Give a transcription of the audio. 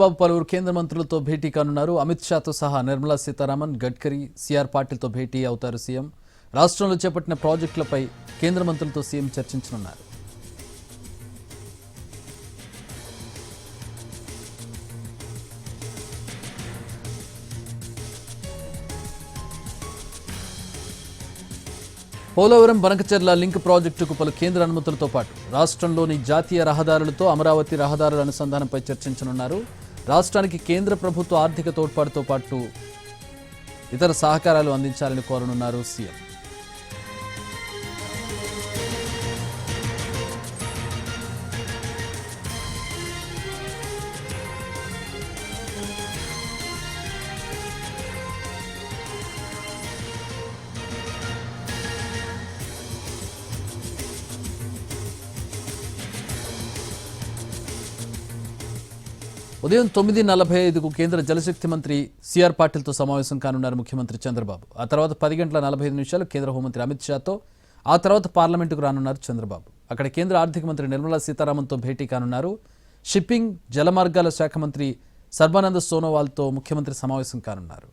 బాబు పలువురు కేంద్ర మంత్రులతో భేటీ కానున్నారు. అమిత్ షాతో సహా నిర్మలా సీతారామన్, గడ్కరీ, సిఆర్ పాటిల్తో భేటీ అవుతారు సీఎం. రాష్ట్రంలో చేపట్టిన ప్రాజెక్టులపై కేంద్ర మంత్రులతో సీఎం చర్చించనున్నారు. పోలవరం బనకచెర్ల లింక్ ప్రాజెక్టుకు పలు కేంద్ర అనుమతులతో పాటు రాష్ట్రంలోని జాతీయ రహదారులతో అమరావతి రహదారుల అనుసంధానంపై చర్చించనున్నారు. రాష్ట్రానికి కేంద్ర ప్రభుత్వ ఆర్థిక తోడ్పాటుతో పాటు ఇతర సహకారాలు అందించాలని కోరనున్నారు సీఎం. ఉదయం 9:45కు కేంద్ర జలశక్తి మంత్రి సిఆర్ పాటిల్తో సమావేశం కానున్నారు ముఖ్యమంత్రి చంద్రబాబు. ఆ తర్వాత 10:45 కేంద్ర హోంమంత్రి అమిత్ షాతో, ఆ తర్వాత పార్లమెంటుకు రానున్నారు చంద్రబాబు. అక్కడ కేంద్ర ఆర్థిక మంత్రి నిర్మలా సీతారామన్తో భేటీ కానున్నారు. షిప్పింగ్, జలమార్గాల శాఖ మంత్రి సర్బానంద సోనోవాల్తో ముఖ్యమంత్రి సమావేశం కానున్నారు.